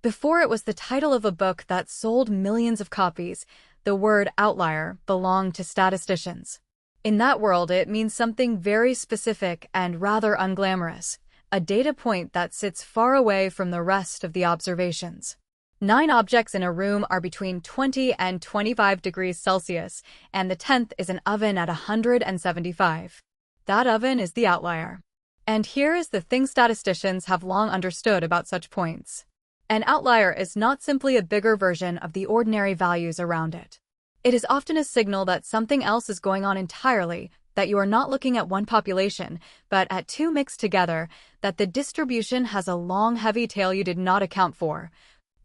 Before it was the title of a book that sold millions of copies, the word outlier belonged to statisticians. In that world, it means something very specific and rather unglamorous, a data point that sits far away from the rest of the observations. 9 objects in a room are between 20 and 25 degrees Celsius, and the 10th is an oven at 175. That oven is the outlier. And here is the thing statisticians have long understood about such points. An outlier is not simply a bigger version of the ordinary values around it. It is often a signal that something else is going on entirely, that you are not looking at one population, but at two mixed together, that the distribution has a long, heavy tail you did not account for,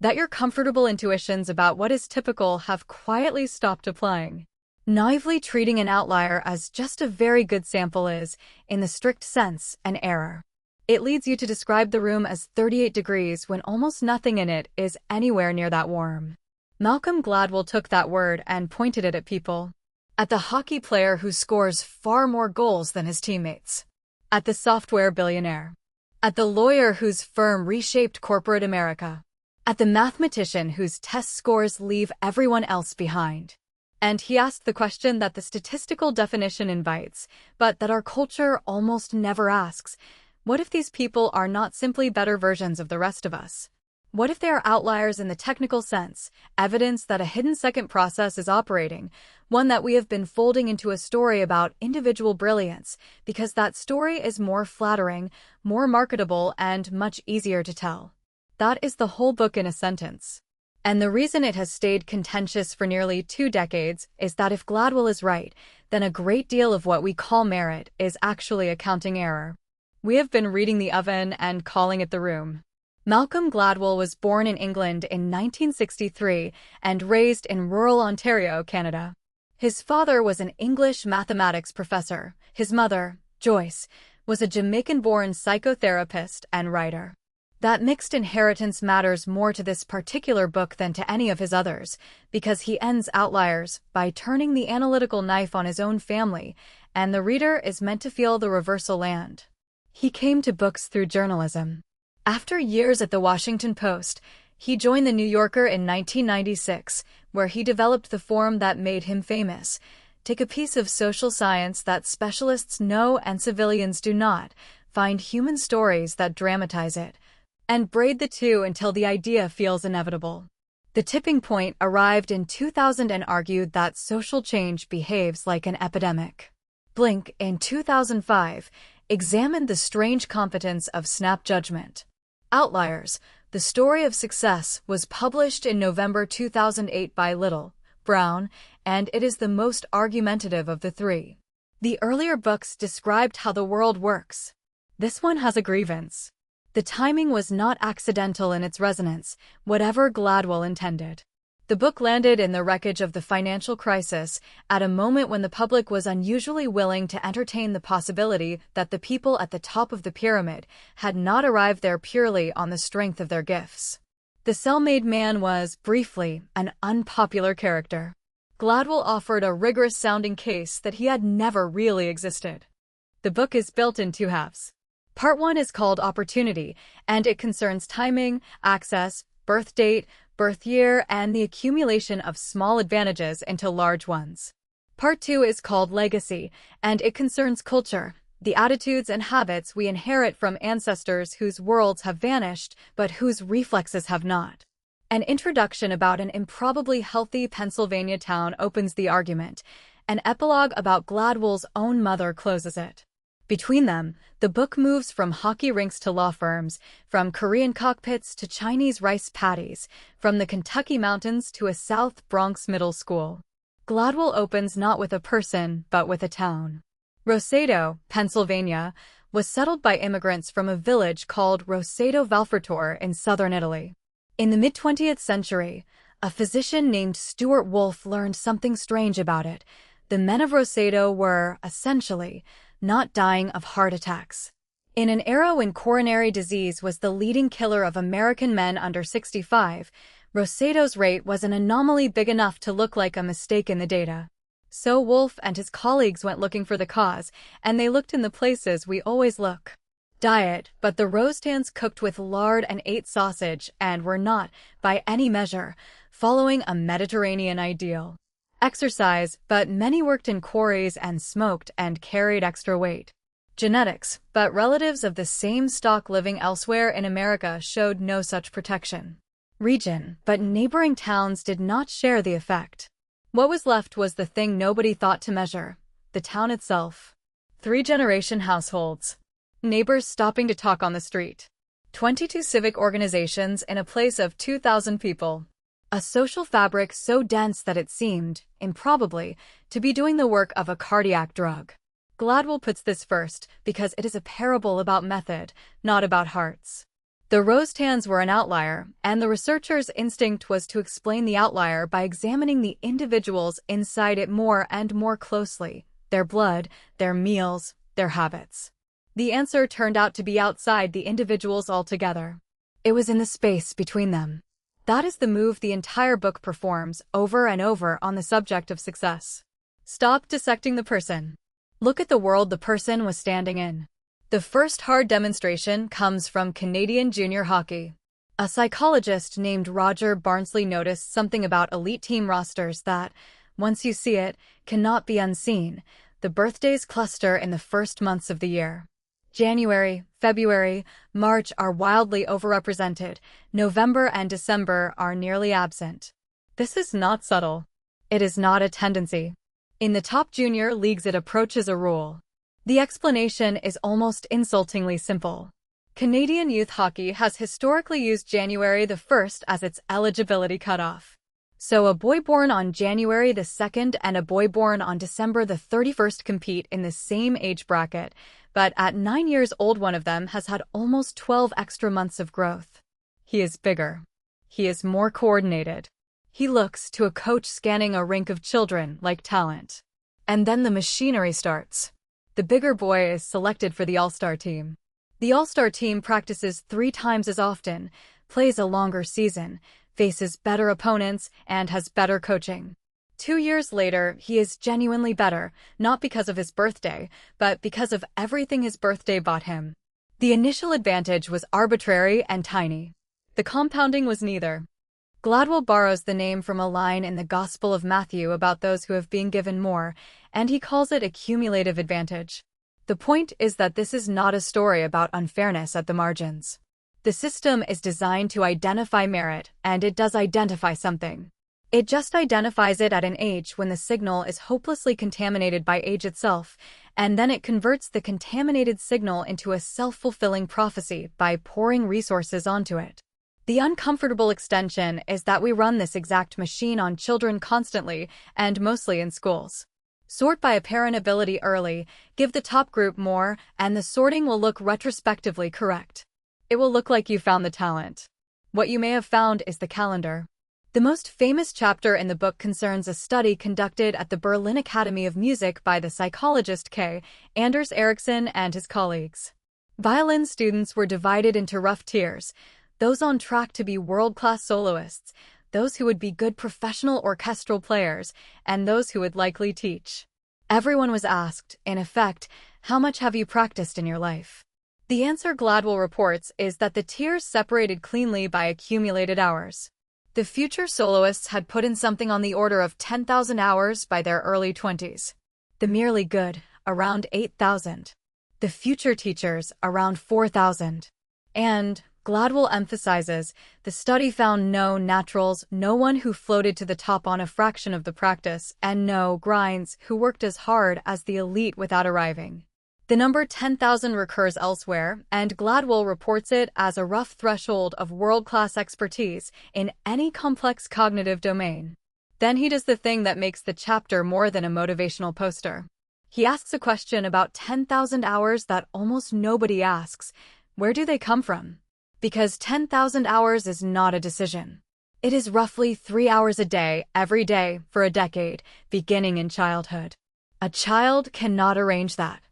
that your comfortable intuitions about what is typical have quietly stopped applying. Naively treating an outlier as just a very good sample is, in the strict sense, an error. It leads you to describe the room as 38 degrees when almost nothing in it is anywhere near that warm. Malcolm Gladwell took that word and pointed it at people. At the hockey player who scores far more goals than his teammates. At the software billionaire. At the lawyer whose firm reshaped corporate America. At the mathematician whose test scores leave everyone else behind. And he asked the question that the statistical definition invites, but that our culture almost never asks. What if these people are not simply better versions of the rest of us? What if they are outliers in the technical sense, evidence that a hidden second process is operating, one that we have been folding into a story about individual brilliance, because that story is more flattering, more marketable, and much easier to tell? That is the whole book in a sentence. And the reason it has stayed contentious for nearly 2 decades is that if Gladwell is right, then a great deal of what we call merit is actually a counting error. We have been reading the oven and calling it the room. Malcolm Gladwell was born in England in 1963 and raised in rural Ontario, Canada. His father was an English mathematics professor. His mother, Joyce, was a Jamaican-born psychotherapist and writer. That mixed inheritance matters more to this particular book than to any of his others, because he ends Outliers by turning the analytical knife on his own family, and the reader is meant to feel the reversal land. He came to books through journalism. After years at the Washington Post, he joined the New Yorker in 1996, where he developed the form that made him famous. Take a piece of social science that specialists know and civilians do not, find human stories that dramatize it, and braid the two until the idea feels inevitable. The tipping point arrived in 2000 and argued that social change behaves like an epidemic. Blink, in 2005, examined the strange competence of snap judgment. Outliers, The Story of Success, was published in November 2008 by Little, Brown, and it is the most argumentative of the 3. The earlier books described how the world works. This one has a grievance. The timing was not accidental in its resonance, whatever Gladwell intended. The book landed in the wreckage of the financial crisis, at a moment when the public was unusually willing to entertain the possibility that the people at the top of the pyramid had not arrived there purely on the strength of their gifts. The self-made man was, briefly, an unpopular character. Gladwell offered a rigorous-sounding case that he had never really existed. The book is built in 2 halves. Part 1 is called Opportunity, and it concerns timing, access, birth date, birth year, and the accumulation of small advantages into large ones. Part 2 is called Legacy, and it concerns culture, the attitudes and habits we inherit from ancestors whose worlds have vanished, but whose reflexes have not. An introduction about an improbably healthy Pennsylvania town opens the argument. An epilogue about Gladwell's own mother closes it. Between them, the book moves from hockey rinks to law firms, from Korean cockpits to Chinese rice paddies, from the Kentucky mountains to a South Bronx middle school. Gladwell opens not with a person, but with a town. Roseto, Pennsylvania, was settled by immigrants from a village called Roseto Valfratore in southern Italy. In the mid-20th century, a physician named Stuart Wolfe learned something strange about it. The men of Roseto were, essentially, not dying of heart attacks. In an era when coronary disease was the leading killer of American men under 65, Roseto's rate was an anomaly big enough to look like a mistake in the data. So Wolfe and his colleagues went looking for the cause, and they looked in the places we always look. diet, but the roast hands cooked with lard and ate sausage and were not, by any measure, following a Mediterranean ideal. Exercise, but many worked in quarries and smoked and carried extra weight. Genetics, but relatives of the same stock living elsewhere in America showed no such protection. Region, but neighboring towns did not share the effect. What was left was the thing nobody thought to measure: the town itself. 3-generation households. Neighbors stopping to talk on the street. 22 civic organizations in a place of 2,000 people. A social fabric so dense that it seemed, improbably, to be doing the work of a cardiac drug. Gladwell puts this first because it is a parable about method, not about hearts. The roast hands were an outlier, and the researcher's instinct was to explain the outlier by examining the individuals inside it more and more closely: their blood, their meals, their habits. The answer turned out to be outside the individuals altogether. It was in the space between them. That is the move the entire book performs over and over on the subject of success. Stop dissecting the person. Look at the world the person was standing in. The first hard demonstration comes from Canadian junior hockey. A psychologist named Roger Barnsley noticed something about elite team rosters that, once you see it, cannot be unseen: the birthdays cluster in the first months of the year. January, February, March are wildly overrepresented. November and December are nearly absent. This is not subtle. It is not a tendency. In the top junior leagues it approaches a rule. The explanation is almost insultingly simple. Canadian youth hockey has historically used January the 1st as its eligibility cutoff. So a boy born on January the 2nd and a boy born on December the 31st compete in the same age bracket, but at 9 years old one of them has had almost 12 extra months of growth. He is bigger. He is more coordinated. He looks, to a coach scanning a rink of children, like talent. And then the machinery starts. The bigger boy is selected for the All-Star team. The All-Star team practices 3 times as often, plays a longer season, faces better opponents, and has better coaching. 2 years later, he is genuinely better, not because of his birthday, but because of everything his birthday bought him. The initial advantage was arbitrary and tiny. The compounding was neither. Gladwell borrows the name from a line in the Gospel of Matthew about those who have been given more, and he calls it a cumulative advantage. The point is that this is not a story about unfairness at the margins. The system is designed to identify merit, and it does identify something. It just identifies it at an age when the signal is hopelessly contaminated by age itself, and then it converts the contaminated signal into a self-fulfilling prophecy by pouring resources onto it. The uncomfortable extension is that we run this exact machine on children constantly, and mostly in schools. Sort by apparent ability early, give the top group more, and the sorting will look retrospectively correct. It will look like you found the talent. What you may have found is the calendar. The most famous chapter in the book concerns a study conducted at the Berlin Academy of Music by the psychologist K. Anders Ericsson and his colleagues. Violin students were divided into rough tiers: those on track to be world-class soloists, those who would be good professional orchestral players, and those who would likely teach. Everyone was asked, in effect, how much have you practiced in your life? The answer, Gladwell reports, is that the tiers separated cleanly by accumulated hours. The future soloists had put in something on the order of 10,000 hours by their early 20s. The merely good, around 8,000. The future teachers, around 4,000. And, Gladwell emphasizes, the study found no naturals, no one who floated to the top on a fraction of the practice, and no grinds who worked as hard as the elite without arriving. The number 10,000 recurs elsewhere, and Gladwell reports it as a rough threshold of world-class expertise in any complex cognitive domain. Then he does the thing that makes the chapter more than a motivational poster. He asks a question about 10,000 hours that almost nobody asks: where do they come from? Because 10,000 hours is not a decision. It is roughly 3 hours a day, every day, for a decade, beginning in childhood. A child cannot arrange that.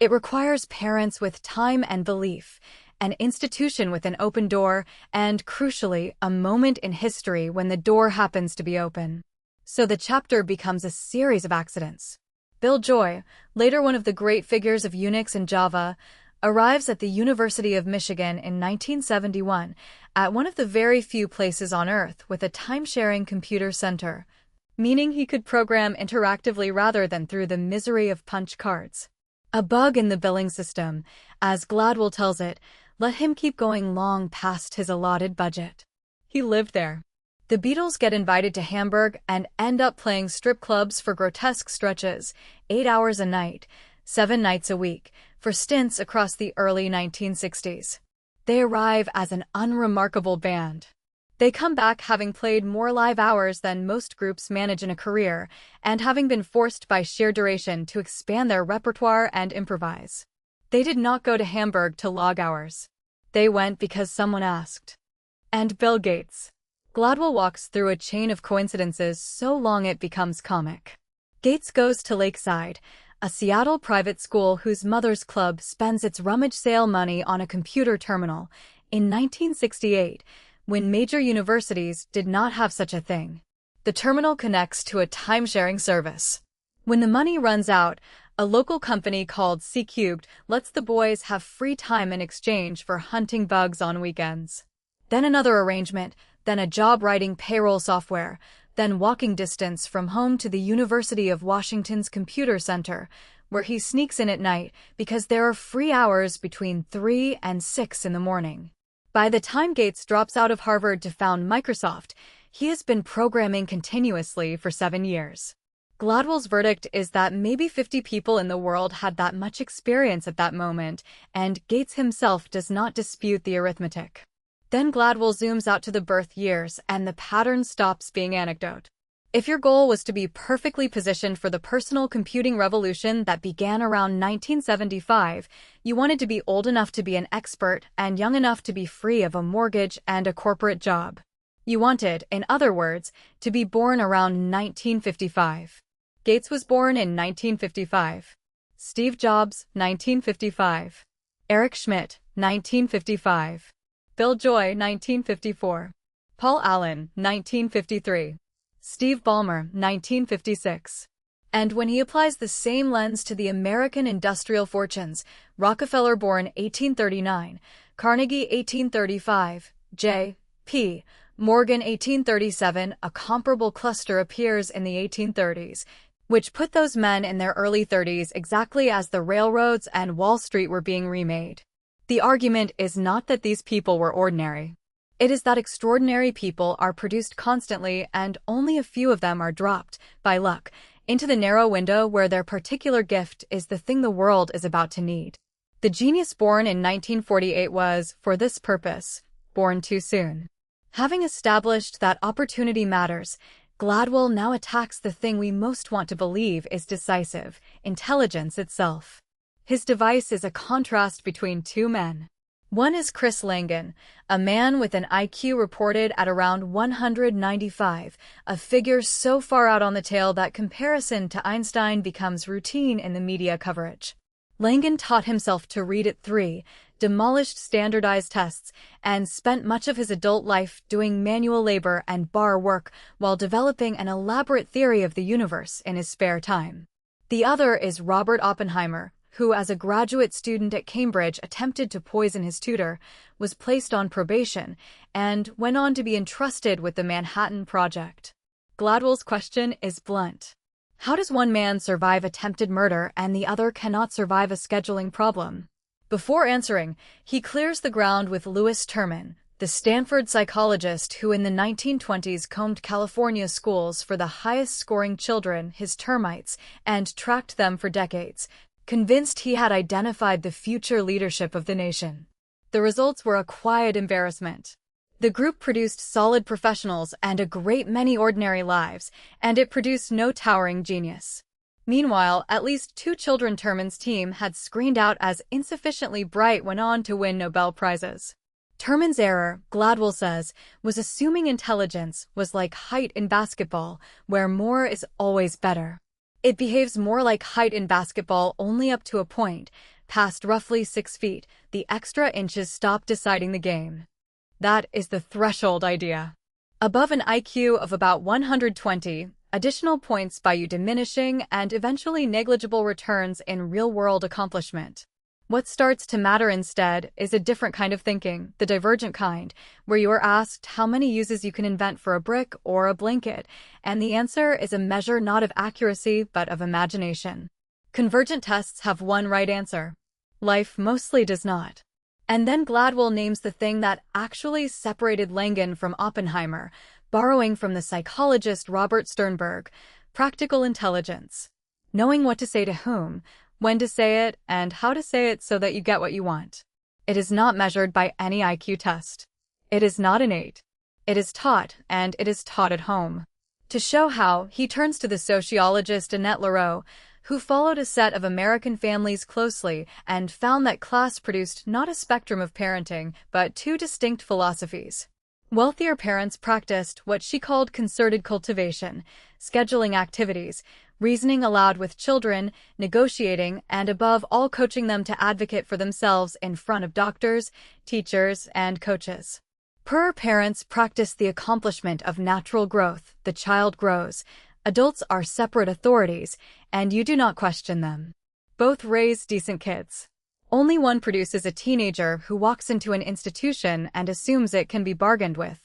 It requires parents with time and belief, an institution with an open door, and, crucially, a moment in history when the door happens to be open. So the chapter becomes a series of accidents. Bill Joy, later one of the great figures of Unix and Java, arrives at the University of Michigan in 1971 at one of the very few places on Earth with a time-sharing computer center, meaning he could program interactively rather than through the misery of punch cards. A bug in the billing system, as Gladwell tells it, let him keep going long past his allotted budget. He lived there. The Beatles get invited to Hamburg and end up playing strip clubs for grotesque stretches, 8 hours a night, 7 nights a week, for stints across the early 1960s. They arrive as an unremarkable band. They come back having played more live hours than most groups manage in a career, and having been forced by sheer duration to expand their repertoire and improvise. They did not go to Hamburg to log hours. They went because someone asked. And Bill Gates. Gladwell walks through a chain of coincidences so long it becomes comic. Gates goes to Lakeside, a Seattle private school whose mother's club spends its rummage sale money on a computer terminal, in 1968, when major universities did not have such a thing. The terminal connects to a time-sharing service. When the money runs out, a local company called C3 lets the boys have free time in exchange for hunting bugs on weekends. Then another arrangement, then a job writing payroll software, then walking distance from home to the University of Washington's computer center, where he sneaks in at night because there are free hours between 3 and 6 in the morning. By the time Gates drops out of Harvard to found Microsoft, he has been programming continuously for 7 years. Gladwell's verdict is that maybe 50 people in the world had that much experience at that moment, and Gates himself does not dispute the arithmetic. Then Gladwell zooms out to the birth years, and the pattern stops being anecdote. If your goal was to be perfectly positioned for the personal computing revolution that began around 1975, you wanted to be old enough to be an expert and young enough to be free of a mortgage and a corporate job. You wanted, in other words, to be born around 1955. Gates was born in 1955. Steve Jobs, 1955. Eric Schmidt, 1955. Bill Joy, 1954. Paul Allen, 1953. Steve Ballmer, 1956. And when he applies the same lens to the American industrial fortunes, Rockefeller born 1839, Carnegie 1835, J.P. Morgan 1837, a comparable cluster appears in the 1830s, which put those men in their early 30s exactly as the railroads and Wall Street were being remade. The argument is not that these people were ordinary. It is that extraordinary people are produced constantly and only a few of them are dropped, by luck, into the narrow window where their particular gift is the thing the world is about to need. The genius born in 1948 was, for this purpose, born too soon. Having established that opportunity matters, Gladwell now attacks the thing we most want to believe is decisive, intelligence itself. His device is a contrast between two men. One is Chris Langan, a man with an IQ reported at around 195, a figure so far out on the tail that comparison to Einstein becomes routine in the media coverage. Langan taught himself to read at 3, demolished standardized tests, and spent much of his adult life doing manual labor and bar work while developing an elaborate theory of the universe in his spare time. The other is Robert Oppenheimer, who as a graduate student at Cambridge attempted to poison his tutor, was placed on probation, and went on to be entrusted with the Manhattan Project. Gladwell's question is blunt. How does one man survive attempted murder and the other cannot survive a scheduling problem? Before answering, he clears the ground with Louis Terman, the Stanford psychologist who in the 1920s combed California schools for the highest-scoring children, his termites, and tracked them for decades, convinced he had identified the future leadership of the nation. The results were a quiet embarrassment. The group produced solid professionals and a great many ordinary lives, and it produced no towering genius. Meanwhile, at least 2 children Terman's team had screened out as insufficiently bright went on to win Nobel Prizes. Terman's error, Gladwell says, was assuming intelligence was like height in basketball, where more is always better. It behaves more like height in basketball only up to a point. Past roughly 6 feet, the extra inches stop deciding the game. That is the threshold idea. Above an IQ of about 120, additional points buy you diminishing and eventually negligible returns in real-world accomplishment. What starts to matter instead is a different kind of thinking, the divergent kind, where you are asked how many uses you can invent for a brick or a blanket, and the answer is a measure not of accuracy but of imagination. Convergent tests have one right answer. Life mostly does not. And then Gladwell names the thing that actually separated Langen from Oppenheimer, borrowing from the psychologist Robert Sternberg: practical intelligence. Knowing what to say to whom, when to say it, and how to say it so that you get what you want. It is not measured by any IQ test. It is not innate. It is taught, and it is taught at home. To show how, he turns to the sociologist Annette Lareau, who followed a set of American families closely and found that class produced not a spectrum of parenting, but two distinct philosophies. Wealthier parents practiced what she called concerted cultivation, scheduling activities, reasoning aloud with children, negotiating, and above all coaching them to advocate for themselves in front of doctors, teachers, and coaches. Poorer parents practice the accomplishment of natural growth. The child grows. Adults are separate authorities, and you do not question them. Both raise decent kids. Only one produces a teenager who walks into an institution and assumes it can be bargained with.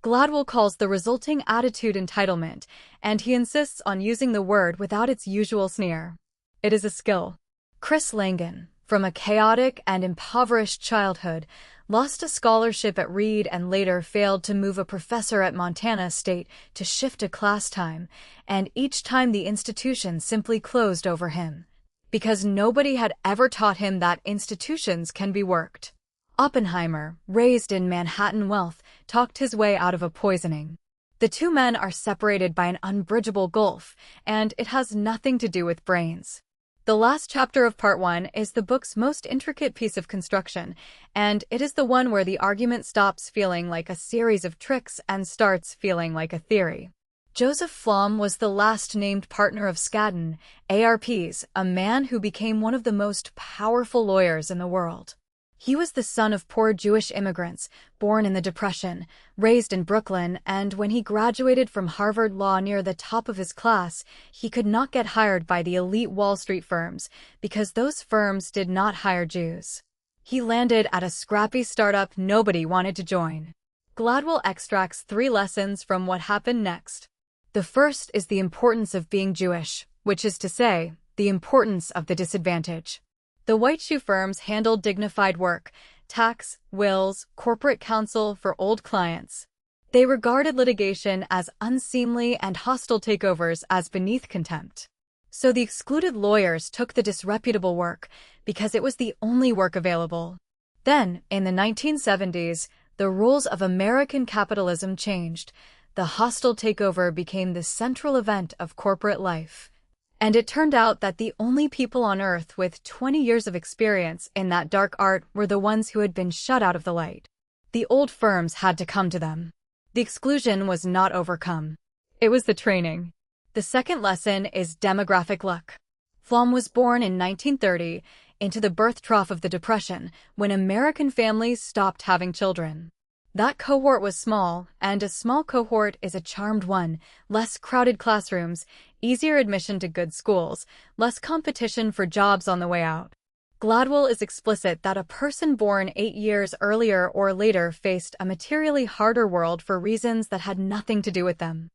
Gladwell calls the resulting attitude entitlement, and he insists on using the word without its usual sneer. It is a skill. Chris Langen, from a chaotic and impoverished childhood, lost a scholarship at Reed and later failed to move a professor at Montana State to shift a class time, and each time the institution simply closed over him, because nobody had ever taught him that institutions can be worked. Oppenheimer, raised in Manhattan wealth, talked his way out of a poisoning. The two men are separated by an unbridgeable gulf, and it has nothing to do with brains. The last chapter of Part 1 is the book's most intricate piece of construction, and it is the one where the argument stops feeling like a series of tricks and starts feeling like a theory. Joseph Flom was the last named partner of Skadden, ARPs, a man who became one of the most powerful lawyers in the world. He was the son of poor Jewish immigrants, born in the Depression, raised in Brooklyn, and when he graduated from Harvard Law near the top of his class, he could not get hired by the elite Wall Street firms because those firms did not hire Jews. He landed at a scrappy startup nobody wanted to join. Gladwell extracts 3 lessons from what happened next. The first is the importance of being Jewish, which is to say, the importance of the disadvantage. The white shoe firms handled dignified work, tax, wills, corporate counsel for old clients. They regarded litigation as unseemly and hostile takeovers as beneath contempt. So the excluded lawyers took the disreputable work because it was the only work available. Then, in the 1970s, the rules of American capitalism changed. The hostile takeover became the central event of corporate life. And it turned out that the only people on Earth with 20 years of experience in that dark art were the ones who had been shut out of the light. The old firms had to come to them. The exclusion was not overcome. It was the training. The second lesson is demographic luck. Flom was born in 1930 into the birth trough of the Depression, when American families stopped having children. That cohort was small, and a small cohort is a charmed one: less crowded classrooms, easier admission to good schools, less competition for jobs on the way out. Gladwell is explicit that a person born 8 years earlier or later faced a materially harder world for reasons that had nothing to do with them.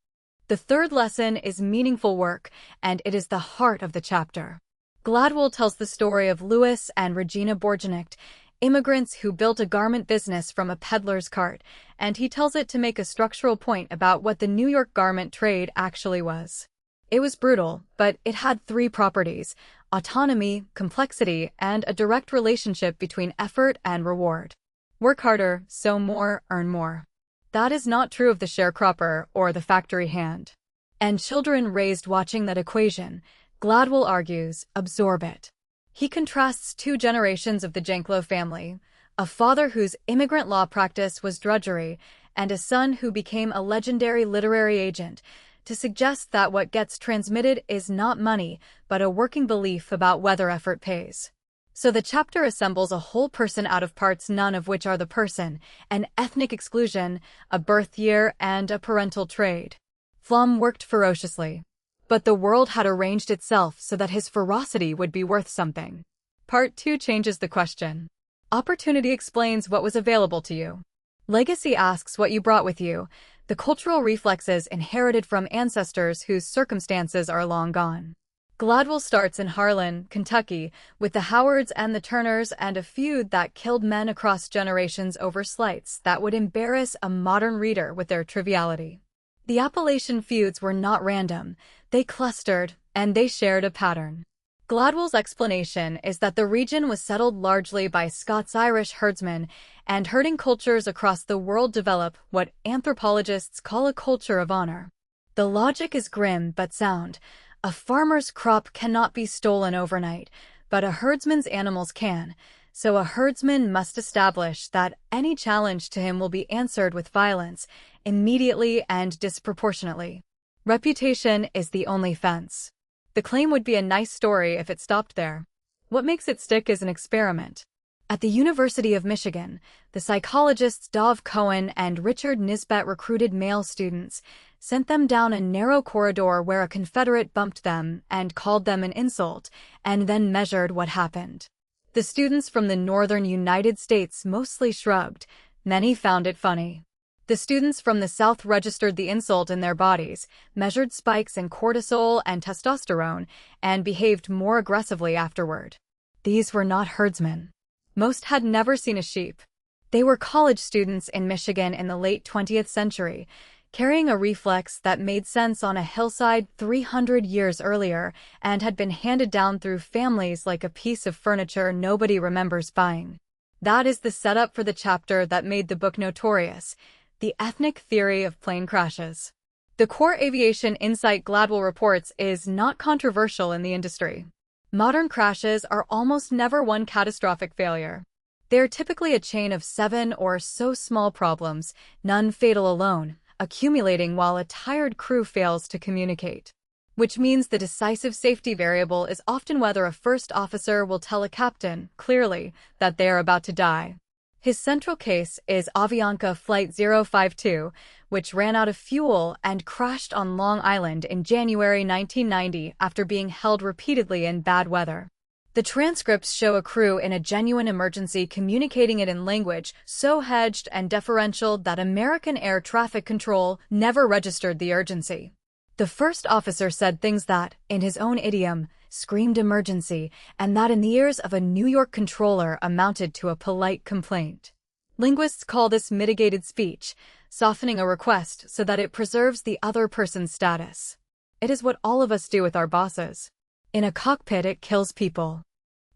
The third lesson is meaningful work, and it is the heart of the chapter. Gladwell tells the story of Louis and Regina Borgenecht, immigrants who built a garment business from a peddler's cart, and he tells it to make a structural point about what the New York garment trade actually was. It was brutal, but it had 3 properties: autonomy, complexity, and a direct relationship between effort and reward. Work harder, sew more, earn more. That is not true of the sharecropper or the factory hand. And children raised watching that equation, Gladwell argues, absorb it. He contrasts 2 generations of the Janklow family, a father whose immigrant law practice was drudgery, and a son who became a legendary literary agent, to suggest that what gets transmitted is not money, but a working belief about whether effort pays. So the chapter assembles a whole person out of parts, none of which are the person: an ethnic exclusion, a birth year, and a parental trade. Flom worked ferociously. But the world had arranged itself so that his ferocity would be worth something. Part 2 changes the question. Opportunity explains what was available to you. Legacy asks what you brought with you, the cultural reflexes inherited from ancestors whose circumstances are long gone. Gladwell starts in Harlan, Kentucky, with the Howards and the Turners and a feud that killed men across generations over slights that would embarrass a modern reader with their triviality. The Appalachian feuds were not random, they clustered, and they shared a pattern. Gladwell's explanation is that the region was settled largely by Scots-Irish herdsmen, and herding cultures across the world develop what anthropologists call a culture of honor. The logic is grim but sound. A farmer's crop cannot be stolen overnight, but a herdsman's animals can, so a herdsman must establish that any challenge to him will be answered with violence, immediately and disproportionately. Reputation is the only fence. The claim would be a nice story if it stopped there. What makes it stick is an experiment. At the University of Michigan, the psychologists Dov Cohen and Richard Nisbet recruited male students, sent them down a narrow corridor where a Confederate bumped them and called them an insult, and then measured what happened. The students from the northern United States mostly shrugged. Many found it funny. The students from the South registered the insult in their bodies, measured spikes in cortisol and testosterone, and behaved more aggressively afterward. These were not herdsmen. Most had never seen a sheep. They were college students in Michigan in the late 20th century, carrying a reflex that made sense on a hillside 300 years earlier and had been handed down through families like a piece of furniture nobody remembers buying. That is the setup for the chapter that made the book notorious, the ethnic theory of plane crashes. The core aviation insight Gladwell reports is not controversial in the industry. Modern crashes are almost never one catastrophic failure. They are typically a chain of 7 or so small problems, none fatal alone, accumulating while a tired crew fails to communicate. Which means the decisive safety variable is often whether a first officer will tell a captain, clearly, that they are about to die. His central case is Avianca Flight 052, which ran out of fuel and crashed on Long Island in January 1990 after being held repeatedly in bad weather. The transcripts show a crew in a genuine emergency communicating it in language so hedged and deferential that American air traffic control never registered the urgency. The first officer said things that, in his own idiom, screamed emergency, and that in the ears of a New York controller amounted to a polite complaint. Linguists call this mitigated speech, softening a request so that it preserves the other person's status. It is what all of us do with our bosses. In a cockpit, it kills people.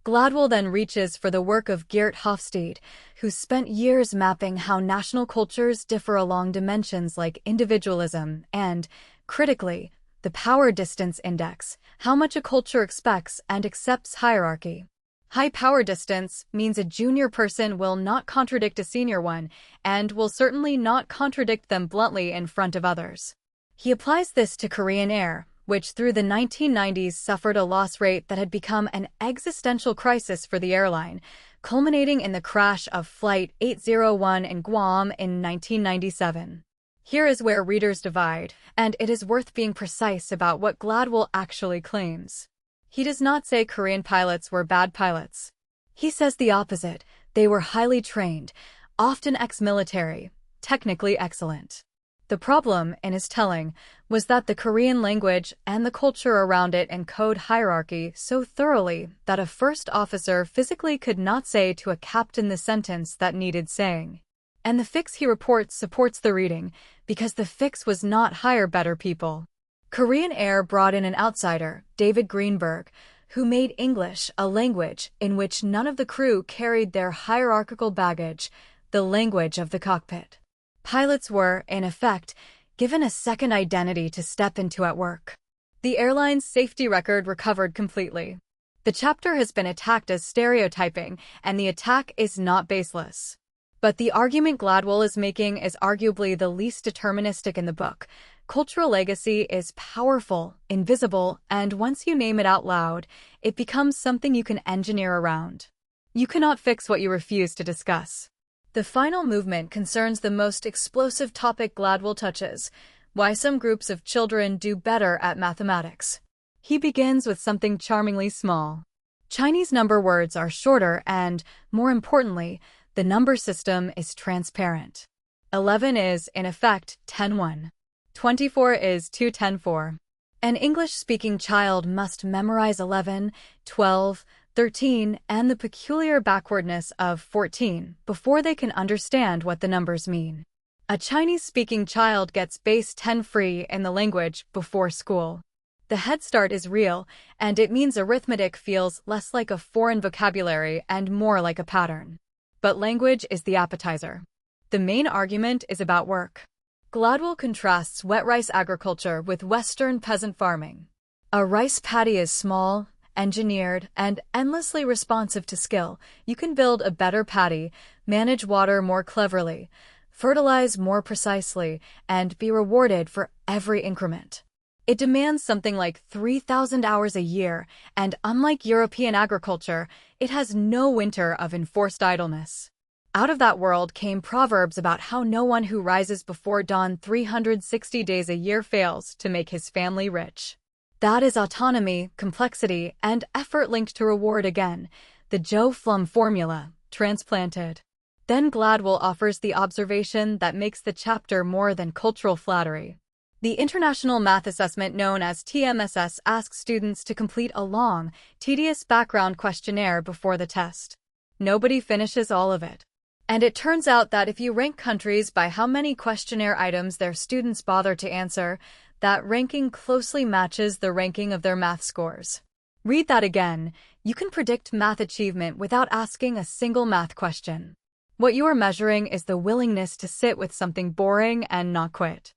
Gladwell then reaches for the work of Geert Hofstede, who spent years mapping how national cultures differ along dimensions like individualism and, critically, the power distance index, how much a culture expects and accepts hierarchy. High power distance means a junior person will not contradict a senior one, and will certainly not contradict them bluntly in front of others. He applies this to Korean Air, which through the 1990s suffered a loss rate that had become an existential crisis for the airline, culminating in the crash of Flight 801 in Guam in 1997. Here is where readers divide, and it is worth being precise about what Gladwell actually claims. He does not say Korean pilots were bad pilots. He says the opposite. They were highly trained, often ex-military, technically excellent. The problem, in his telling, was that the Korean language and the culture around it encode hierarchy so thoroughly that a first officer physically could not say to a captain the sentence that needed saying. And the fix he reports supports the reading, because the fix was not hire better people. Korean Air brought in an outsider, David Greenberg, who made English a language in which none of the crew carried their hierarchical baggage, the language of the cockpit. Pilots were, in effect, given a second identity to step into at work. The airline's safety record recovered completely. The chapter has been attacked as stereotyping, and the attack is not baseless. But the argument Gladwell is making is arguably the least deterministic in the book. Cultural legacy is powerful, invisible, and once you name it out loud, it becomes something you can engineer around. You cannot fix what you refuse to discuss. The final movement concerns the most explosive topic Gladwell touches: why some groups of children do better at mathematics. He begins with something charmingly small. Chinese number words are shorter and, more importantly, the number system is transparent. 11 is, in effect, 10-1. 24 is 2-10-4. An English-speaking child must memorize 11, 12, 13, and the peculiar backwardness of 14 before they can understand what the numbers mean. A Chinese-speaking child gets base 10 free in the language before school. The head start is real, and it means arithmetic feels less like a foreign vocabulary and more like a pattern. But language is the appetizer. The main argument is about work. Gladwell contrasts wet rice agriculture with Western peasant farming. A rice paddy is small, engineered, and endlessly responsive to skill. You can build a better paddy, manage water more cleverly, fertilize more precisely, and be rewarded for every increment. It demands something like 3,000 hours a year, and unlike European agriculture, it has no winter of enforced idleness. Out of that world came proverbs about how no one who rises before dawn 360 days a year fails to make his family rich. That is autonomy, complexity, and effort linked to reward again, the Joe Flum formula, transplanted. Then Gladwell offers the observation that makes the chapter more than cultural flattery. The International Math Assessment known as TMSS asks students to complete a long, tedious background questionnaire before the test. Nobody finishes all of it. And it turns out that if you rank countries by how many questionnaire items their students bother to answer, that ranking closely matches the ranking of their math scores. Read that again. You can predict math achievement without asking a single math question. What you are measuring is the willingness to sit with something boring and not quit.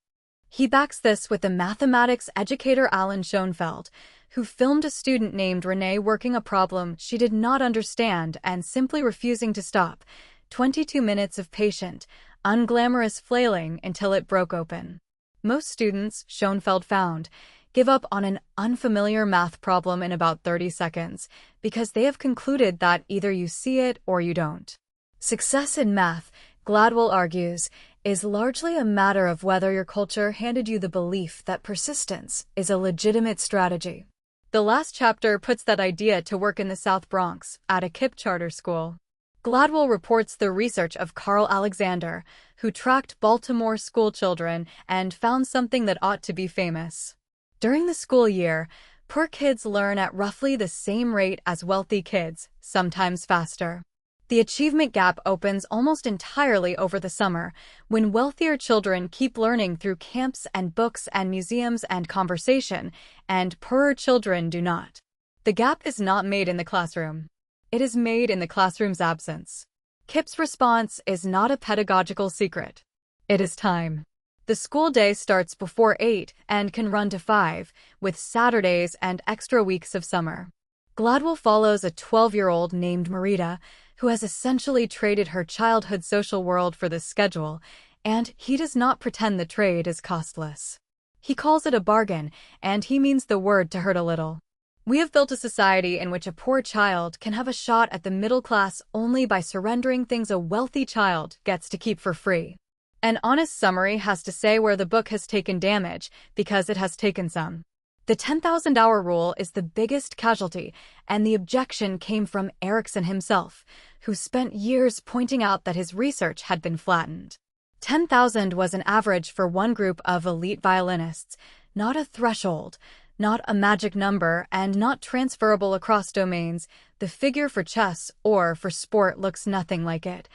He backs this with the mathematics educator Alan Schoenfeld, who filmed a student named Renee working a problem she did not understand and simply refusing to stop. 22 minutes of patient, unglamorous flailing until it broke open. Most students, Schoenfeld found, give up on an unfamiliar math problem in about 30 seconds because they have concluded that either you see it or you don't. Success in math, Gladwell argues, is largely a matter of whether your culture handed you the belief that persistence is a legitimate strategy. The last chapter puts that idea to work in the South Bronx, at a KIPP charter school. Gladwell reports the research of Carl Alexander, who tracked Baltimore schoolchildren and found something that ought to be famous. During the school year, poor kids learn at roughly the same rate as wealthy kids, sometimes faster. The achievement gap opens almost entirely over the summer, when wealthier children keep learning through camps and books and museums and conversation, and poorer children do not. The gap is not made in the classroom. It is made in the classroom's absence. KIPP's response is not a pedagogical secret. It is time. The school day starts before 8 and can run to 5, with Saturdays and extra weeks of summer. Gladwell follows a 12-year-old named Marita, who has essentially traded her childhood social world for this schedule, and he does not pretend the trade is costless. He calls it a bargain, and he means the word to hurt a little. We have built a society in which a poor child can have a shot at the middle class only by surrendering things a wealthy child gets to keep for free. An honest summary has to say where the book has taken damage, because it has taken some. The 10,000-hour rule is the biggest casualty, and the objection came from Erikson himself, who spent years pointing out that his research had been flattened. 10,000 was an average for one group of elite violinists, not a threshold, not a magic number, and not transferable across domains. The figure for chess or for sport looks nothing like it,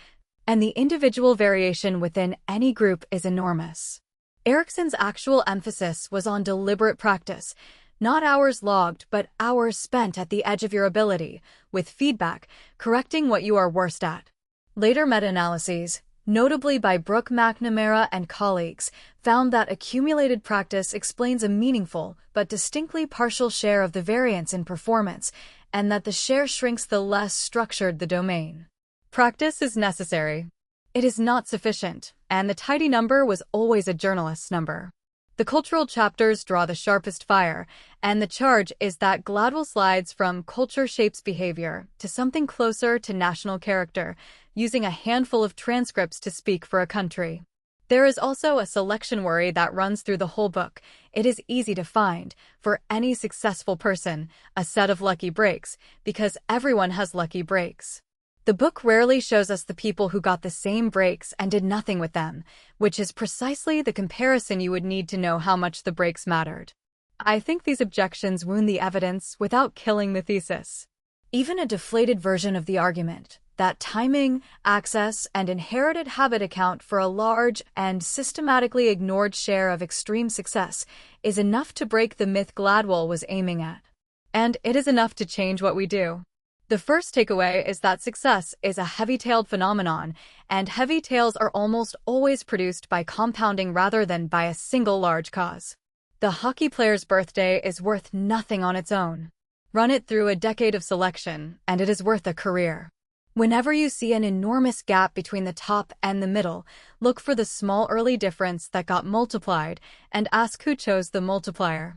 and the individual variation within any group is enormous. Erikson's actual emphasis was on deliberate practice, not hours logged but hours spent at the edge of your ability, with feedback, correcting what you are worst at. Later meta-analyses, notably by Brooke McNamara and colleagues, found that accumulated practice explains a meaningful but distinctly partial share of the variance in performance, and that the share shrinks the less structured the domain. Practice is necessary. It is not sufficient, and the tidy number was always a journalist's number. The cultural chapters draw the sharpest fire, and the charge is that Gladwell slides from culture shapes behavior to something closer to national character, using a handful of transcripts to speak for a country. There is also a selection worry that runs through the whole book. It is easy to find, for any successful person, a set of lucky breaks, because everyone has lucky breaks. The book rarely shows us the people who got the same breaks and did nothing with them, which is precisely the comparison you would need to know how much the breaks mattered. I think these objections wound the evidence without killing the thesis. Even a deflated version of the argument, that timing, access, and inherited habit account for a large and systematically ignored share of extreme success, is enough to break the myth Gladwell was aiming at. And it is enough to change what we do. The first takeaway is that success is a heavy-tailed phenomenon, and heavy tails are almost always produced by compounding rather than by a single large cause. The hockey player's birthday is worth nothing on its own. Run it through a decade of selection, and it is worth a career. Whenever you see an enormous gap between the top and the middle, look for the small early difference that got multiplied and ask who chose the multiplier.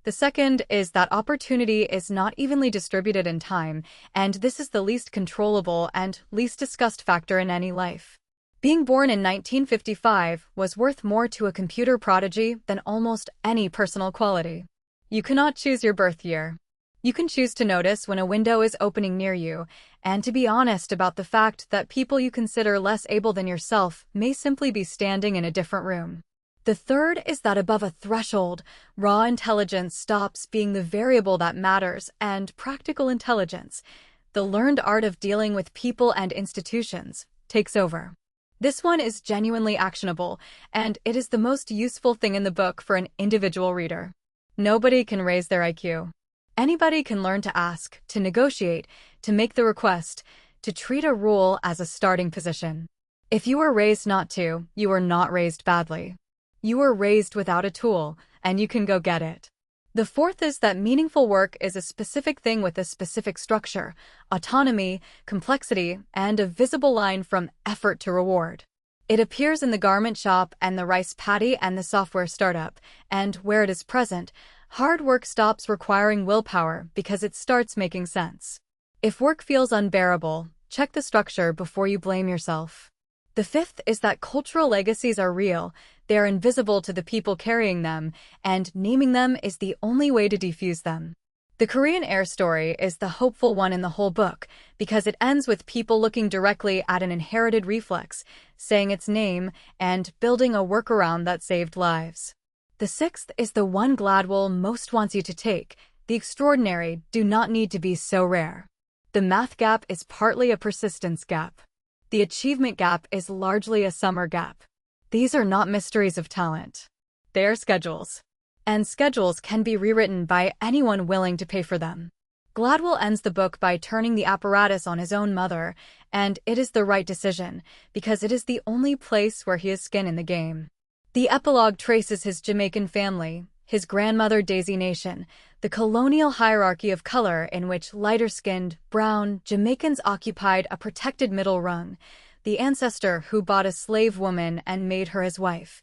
The second is that opportunity is not evenly distributed in time, and this is the least controllable and least discussed factor in any life. Being born in 1955 was worth more to a computer prodigy than almost any personal quality. You cannot choose your birth year. You can choose to notice when a window is opening near you, and to be honest about the fact that people you consider less able than yourself may simply be standing in a different room. The third is that above a threshold, raw intelligence stops being the variable that matters, and practical intelligence, the learned art of dealing with people and institutions, takes over. This one is genuinely actionable, and it is the most useful thing in the book for an individual reader. Nobody can raise their IQ. Anybody can learn to ask, to negotiate, to make the request, to treat a rule as a starting position. If you were raised not to, you were not raised badly. You were raised without a tool, and you can go get it. The fourth is that meaningful work is a specific thing with a specific structure, autonomy, complexity, and a visible line from effort to reward. It appears in the garment shop and the rice paddy and the software startup, and where it is present, hard work stops requiring willpower because it starts making sense. If work feels unbearable, check the structure before you blame yourself. The fifth is that cultural legacies are real, they are invisible to the people carrying them, and naming them is the only way to defuse them. The Korean Air story is the hopeful one in the whole book, because it ends with people looking directly at an inherited reflex, saying its name, and building a workaround that saved lives. The sixth is the one Gladwell most wants you to take. The extraordinary do not need to be so rare. The math gap is partly a persistence gap. The achievement gap is largely a summer gap. These are not mysteries of talent. They are schedules. And schedules can be rewritten by anyone willing to pay for them. Gladwell ends the book by turning the apparatus on his own mother, and it is the right decision, because it is the only place where he has skin in the game. The epilogue traces his Jamaican family, his grandmother Daisy Nation, the colonial hierarchy of color in which lighter-skinned, brown Jamaicans occupied a protected middle rung, the ancestor who bought a slave woman and made her his wife,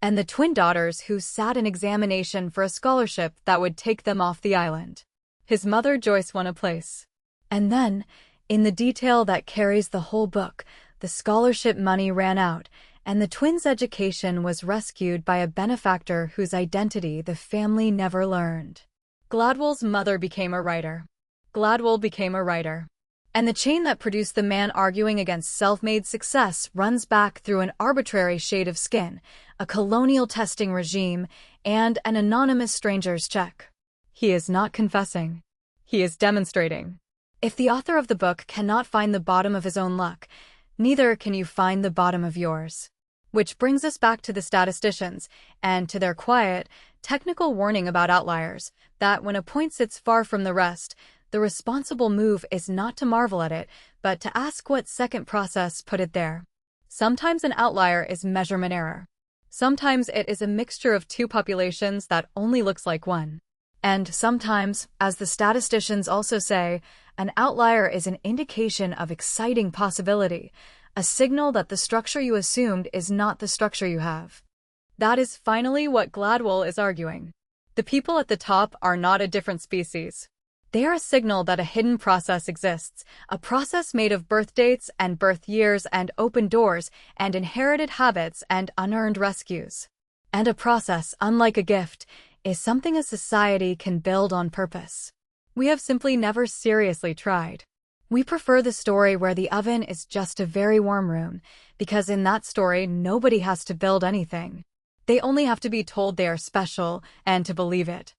and the twin daughters who sat an examination for a scholarship that would take them off the island. His mother Joyce won a place. And then, in the detail that carries the whole book, the scholarship money ran out, and the twins' education was rescued by a benefactor whose identity the family never learned. Gladwell's mother became a writer. Gladwell became a writer. And the chain that produced the man arguing against self-made success runs back through an arbitrary shade of skin, a colonial testing regime, and an anonymous stranger's check. He is not confessing. He is demonstrating. If the author of the book cannot find the bottom of his own luck, neither can you find the bottom of yours. Which brings us back to the statisticians, and to their quiet, technical warning about outliers, that when a point sits far from the rest, the responsible move is not to marvel at it, but to ask what second process put it there. Sometimes an outlier is measurement error. Sometimes it is a mixture of two populations that only looks like one. And sometimes, as the statisticians also say, an outlier is an indication of exciting possibility, a signal that the structure you assumed is not the structure you have. That is finally what Gladwell is arguing. The people at the top are not a different species. They are a signal that a hidden process exists, a process made of birth dates and birth years and open doors and inherited habits and unearned rescues. And a process, unlike a gift, is something a society can build on purpose. We have simply never seriously tried. We prefer the story where the oven is just a very warm room, because in that story nobody has to build anything. They only have to be told they are special and to believe it.